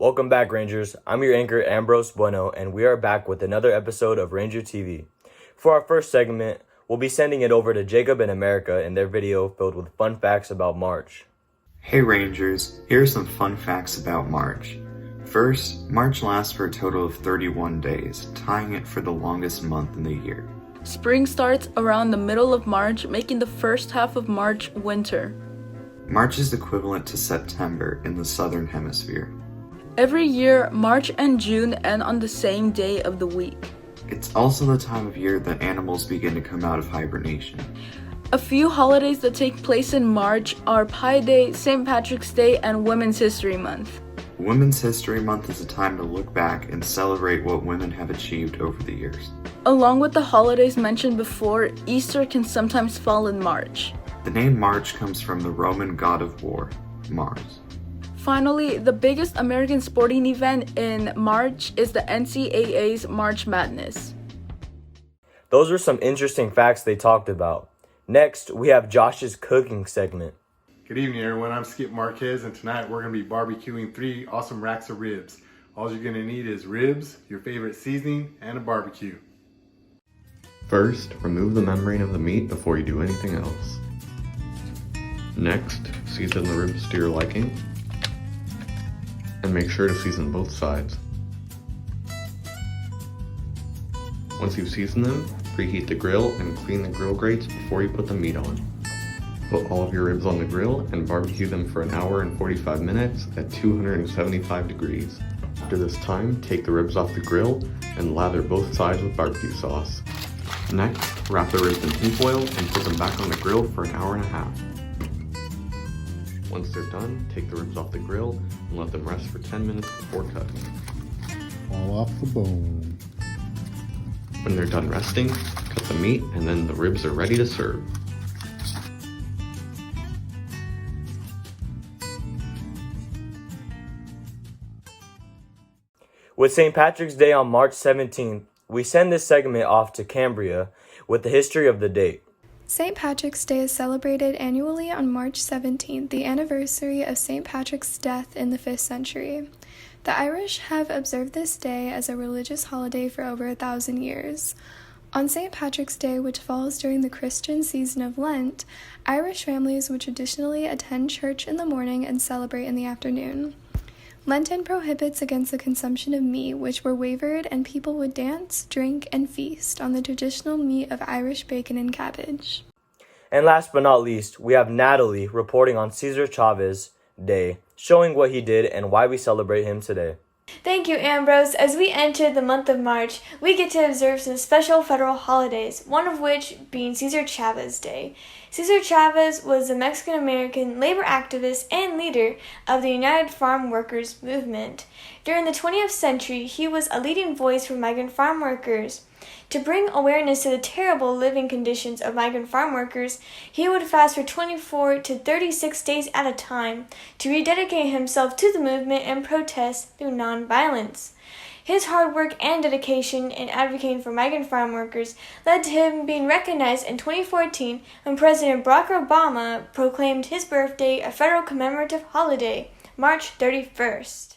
Welcome back, Rangers. I'm your anchor, Ambrose Bueno, and we are back with another episode of Ranger TV. For our first segment, we'll be sending it over to Jacob and America in their video filled with fun facts about March. Hey Rangers, here are some fun facts about March. First, March lasts for a total of 31 days, tying it for the longest month in the year. Spring starts around the middle of March, making the first half of March winter. March is equivalent to September in the southern hemisphere. Every year, March and June end on the same day of the week. It's also the time of year that animals begin to come out of hibernation. A few holidays that take place in March are Pi Day, St. Patrick's Day, and Women's History Month. Women's History Month is a time to look back and celebrate what women have achieved over the years. Along with the holidays mentioned before, Easter can sometimes fall in March. The name March comes from the Roman god of war, Mars. Finally, the biggest American sporting event in March is the NCAA's March Madness. Those are some interesting facts they talked about. Next, we have Josh's cooking segment. Good evening, everyone. I'm Skip Marquez, and tonight we're going to be barbecuing 3 awesome racks of ribs. All you're going to need is ribs, your favorite seasoning, and a barbecue. First, remove the membrane of the meat before you do anything else. Next, season the ribs to your liking, and make sure to season both sides. Once you've seasoned them, preheat the grill and clean the grill grates before you put the meat on. Put all of your ribs on the grill and barbecue them for an hour and 45 minutes at 275 degrees. After this time, take the ribs off the grill and lather both sides with barbecue sauce. Next, wrap the ribs in tinfoil and put them back on the grill for an hour and a half. Once they're done, take the ribs off the grill and let them rest for 10 minutes before cutting. All off the bone. When they're done resting, cut the meat and then the ribs are ready to serve. With St. Patrick's Day on March 17th, we send this segment off to Cambria with the history of the date. St. Patrick's Day is celebrated annually on March 17th, the anniversary of St. Patrick's death in the 5th century. The Irish have observed this day as a religious holiday for over 1,000 years. On St. Patrick's Day, which falls during the Christian season of Lent, Irish families would traditionally attend church in the morning and celebrate in the afternoon. Lenten prohibits against the consumption of meat, which were waived, and people would dance, drink, and feast on the traditional meat of Irish bacon and cabbage. And last but not least, we have Natalie reporting on Cesar Chavez Day, showing what he did and why we celebrate him today. Thank you, Ambrose. As we enter the month of March, we get to observe some special federal holidays, one of which being Cesar Chavez Day. Cesar Chavez was a Mexican-American labor activist and leader of the United Farm Workers movement. During the 20th century, he was a leading voice for migrant farm workers. To bring awareness to the terrible living conditions of migrant farm workers, he would fast for 24 to 36 days at a time to rededicate himself to the movement and protest through nonviolence. His hard work and dedication in advocating for migrant farm workers led to him being recognized in 2014 when President Barack Obama proclaimed his birthday a federal commemorative holiday, March 31st.